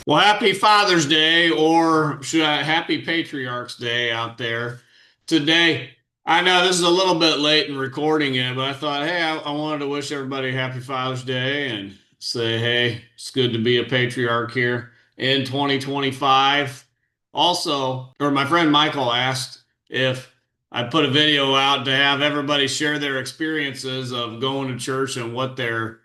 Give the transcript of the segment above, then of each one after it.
Well, happy Father's Day, or happy Patriarchs Day out there today. I know this is a little bit late in recording it, but I thought, hey, I wanted to wish everybody happy Father's Day and say, hey, it's good to be a patriarch here in 2025. Also, or my friend Michael asked if I put a video out to have everybody share their experiences of going to church and what their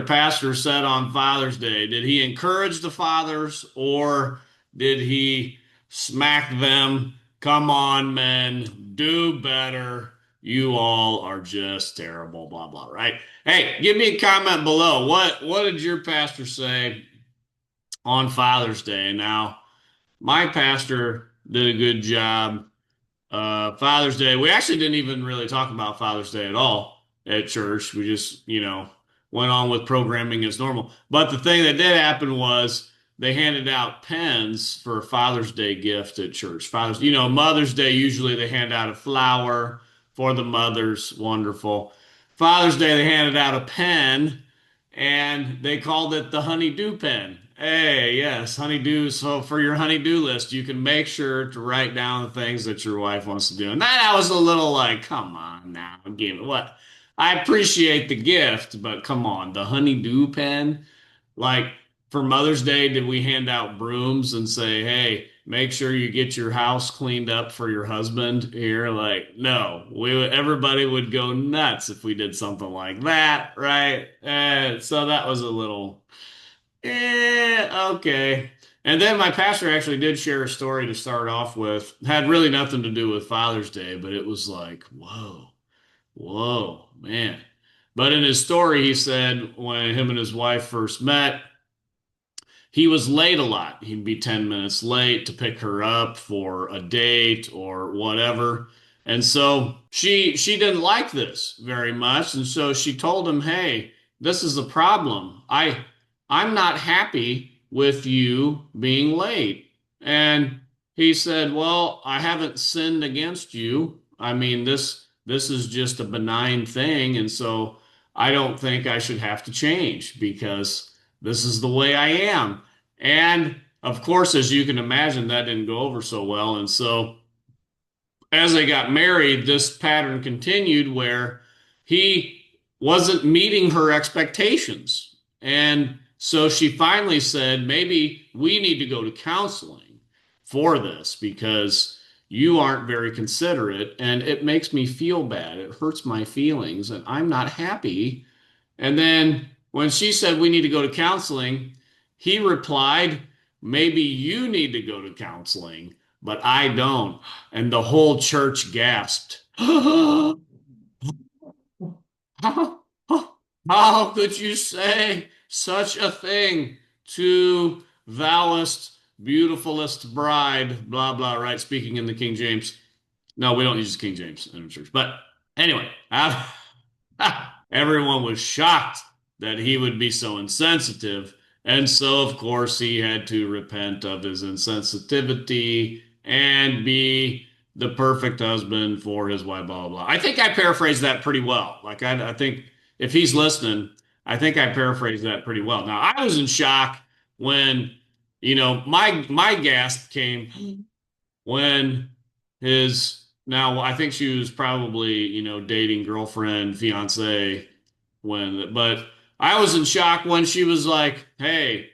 pastor said on Father's Day. Did he encourage the fathers or did he smack them? Come on, men, do better. You all are just terrible, blah blah, right? Hey, give me a comment below. What did your pastor say on Father's Day? Now, my pastor did a good job. Father's Day, we actually didn't even really talk about Father's Day at all at church. We just, went on with programming as normal. But the thing that did happen was they handed out pens for a Father's Day gift at church. Mother's Day, usually they hand out a flower for the mothers. Wonderful. Father's Day, they handed out a pen and they called it the honeydew pen. Hey, yes, honeydew. So for your honeydew list, you can make sure to write down the things that your wife wants to do. And that was a little like, come on now, give it what? I appreciate the gift, but come on, the honeydew pen. Like for Mother's Day, did we hand out brooms and say, hey, make sure you get your house cleaned up for your husband here? Like, no, everybody would go nuts if we did something like that, right? So that was a little, okay. And then my pastor actually did share a story to start off with. Had really nothing to do with Father's Day, but it was like, whoa, whoa, man. But in his story, he said when him and his wife first met, he was late a lot. He'd be 10 minutes late to pick her up for a date or whatever. And so she didn't like this very much. And so she told him, "Hey, this is the problem. I'm not happy with you being late." And he said, "Well, I haven't sinned against you. I mean, this is just a benign thing, and so I don't think I should have to change because this is the way I am." And of course, as you can imagine, that didn't go over so well. And so as they got married, this pattern continued where he wasn't meeting her expectations. And so she finally said, maybe we need to go to counseling for this because you aren't very considerate and it makes me feel bad. It hurts my feelings and I'm not happy. And then when she said we need to go to counseling, he replied, maybe you need to go to counseling, but I don't. And the whole church gasped. How could you say such a thing to thouest, beautifulest bride, blah, blah, right? Speaking in the King James. No, we don't use King James in the church. But anyway, everyone was shocked that he would be so insensitive. And so, of course, he had to repent of his insensitivity and be the perfect husband for his wife, blah, blah, blah. I think I paraphrased that pretty well. Like, I think if he's listening, I think I paraphrased that pretty well. Now, I was in shock when, my gasp came when now I think she was probably, dating girlfriend, fiance but I was in shock when she was like, "Hey,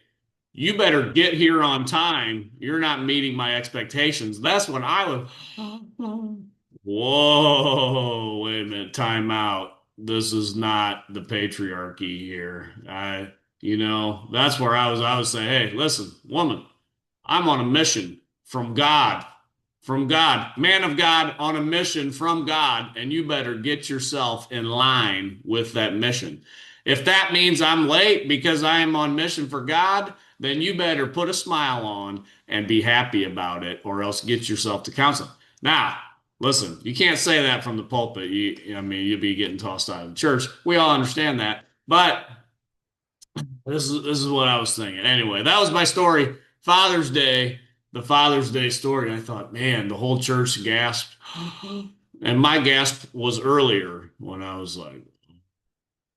you better get here on time. You're not meeting my expectations." That's when I was, whoa, wait a minute, time out. This is not the patriarchy here. That's where I was saying, "Hey, listen, woman, I'm on a mission from God, man of God on a mission from God, and you better get yourself in line with that mission. If that means I'm late because I am on mission for God, then you better put a smile on and be happy about it, or else get yourself to counseling." Now, listen, you can't say that from the pulpit. I mean, you'll be getting tossed out of the church. We all understand that, but this is what I was thinking. Anyway, that was my story. Father's Day, the Father's Day story. I thought, man, the whole church gasped. And my gasp was earlier when I was like,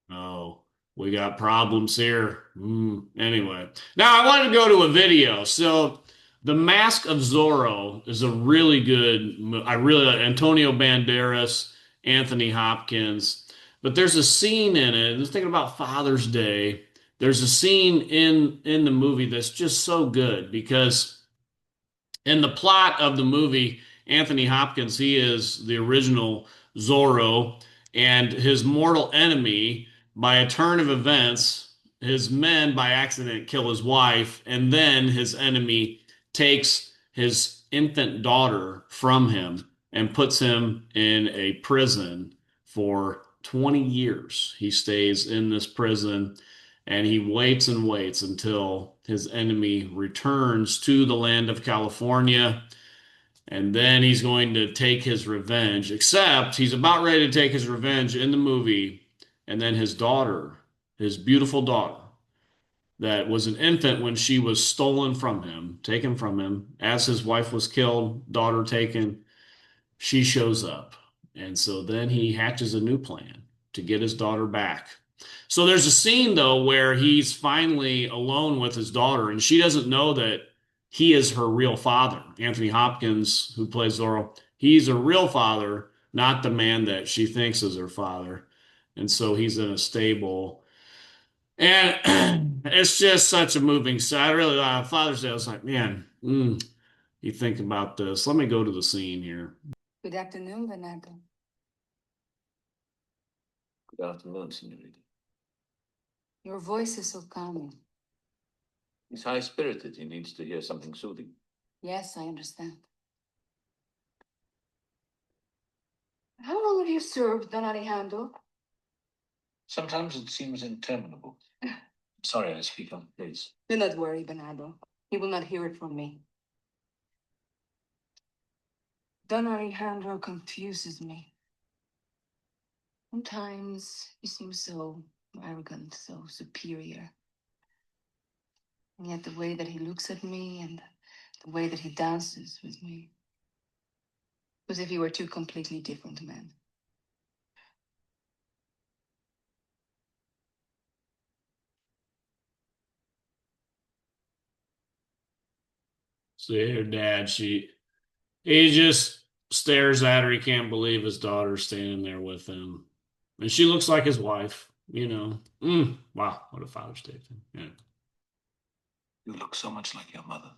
oh, We got problems here. Anyway, now I wanted to go to a video. So, The Mask of Zorro is a really good. I really like Antonio Banderas, Anthony Hopkins, but there's a scene in it. I was thinking about Father's Day. There's a scene in the movie that's just so good because in the plot of the movie, Anthony Hopkins, he is the original Zorro, and his mortal enemy, by a turn of events, his men by accident kill his wife, and then his enemy takes his infant daughter from him and puts him in a prison for 20 years. He stays in this prison and he waits and waits until his enemy returns to the land of California. And then he's going to take his revenge, except he's about ready to take his revenge in the movie. And then his daughter, his beautiful daughter, that was an infant when she was stolen from him, taken from him, as his wife was killed, daughter taken, she shows up. And so then he hatches a new plan to get his daughter back. So there's a scene though where he's finally alone with his daughter, and she doesn't know that he is her real father. Anthony Hopkins, who plays Zorro, he's a real father, not the man that she thinks is her father. And so he's in a stable. And it's just such a moving side. I really, Father's Day, I was like, man, you think about this. Let me go to the scene here. Good afternoon, Bernardo. Good afternoon, senorita. Your voice is so calming. He's high-spirited. He needs to hear something soothing. Yes, I understand. How long have you served, Don Alejandro? Sometimes it seems interminable. Sorry, I speak on his. Do not worry, Bernardo. He will not hear it from me. Don Alejandro confuses me. Sometimes he seems so arrogant, so superior. And yet the way that he looks at me and the way that he dances with me, as if he were two completely different men. See her dad, he just stares at her. He can't believe his daughter's standing there with him. And she looks like his wife, you know. Wow, what a Father's Day thing. Yeah. You look so much like your mother.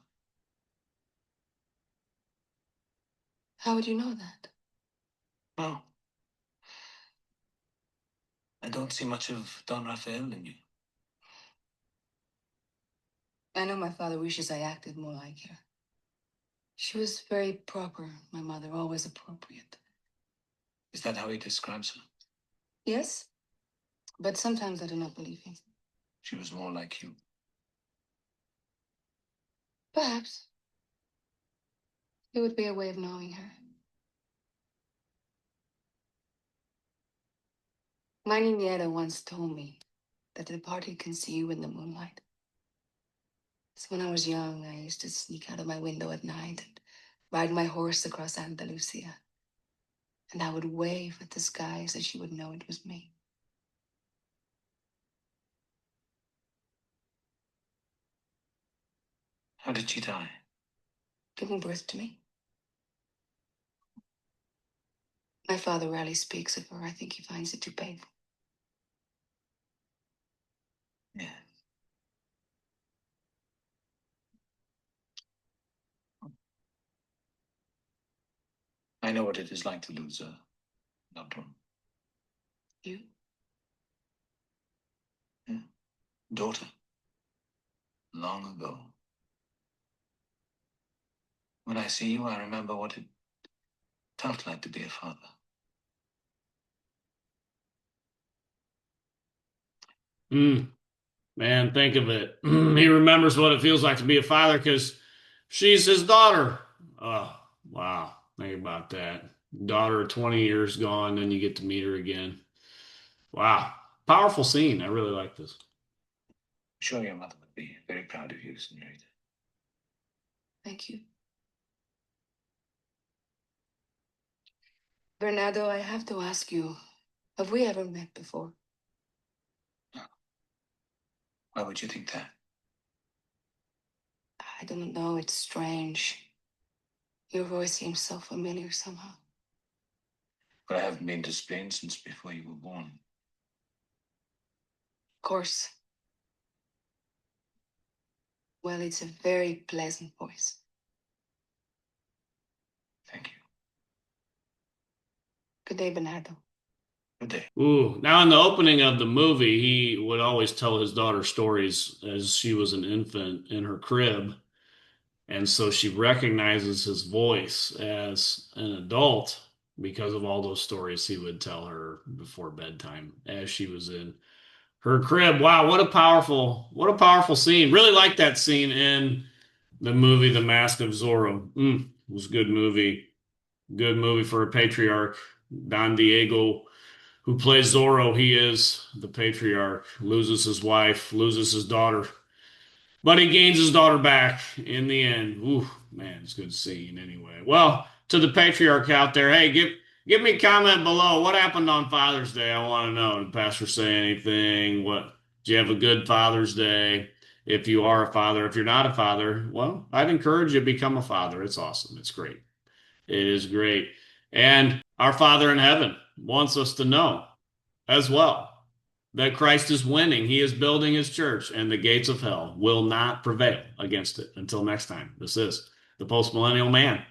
How would you know that? Well, I don't see much of Don Rafael in you. I know my father wishes I acted more like her. She was very proper, my mother, always appropriate. Is that how he describes her? Yes, but sometimes I do not believe him. She was more like you. Perhaps. It would be a way of knowing her. My niñera once told me that the departed can see you in the moonlight. So when I was young, I used to sneak out of my window at night and ride my horse across Andalusia. And I would wave at the sky so she would know it was me. How did she die? Giving birth to me. My father rarely speaks of her. I think he finds it too painful. Yeah. I know what it is like to lose a loved one. You? Yeah. Daughter. Long ago. When I see you, I remember what it felt like to be a father. Man, think of it. He remembers what it feels like to be a father because she's his daughter. Oh, wow. Think about that. Daughter 20 years gone, then you get to meet her again. Wow. Powerful scene. I really like this. I'm sure your mother would be very proud of you, senorita. Thank you. Bernardo, I have to ask you, have we ever met before? Why would you think that? I don't know, it's strange. Your voice seems so familiar somehow. But I haven't been to Spain since before you were born. Of course. Well, it's a very pleasant voice. Thank you. Good day, Bernardo. Good day. Ooh, now in the opening of the movie, he would always tell his daughter stories as she was an infant in her crib. And so she recognizes his voice as an adult because of all those stories he would tell her before bedtime as she was in her crib. Wow, what a powerful scene. Really like that scene in the movie The Mask of Zorro. It was a good movie. Good movie for a patriarch. Don Diego, who plays Zorro, he is the patriarch. Loses his wife, loses his daughter, but he gains his daughter back in the end. Ooh, man, it's a good scene anyway. Well, to the patriarch out there, hey, give me a comment below. What happened on Father's Day? I want to know. Did the pastor say anything? What did you have a good Father's Day? If you are a father, if you're not a father, well, I'd encourage you to become a father. It's awesome. It's great. It is great. And our Father in heaven wants us to know as well that Christ is winning. He is building his church, and the gates of hell will not prevail against it. Until next time, this is the Post Millennial Man.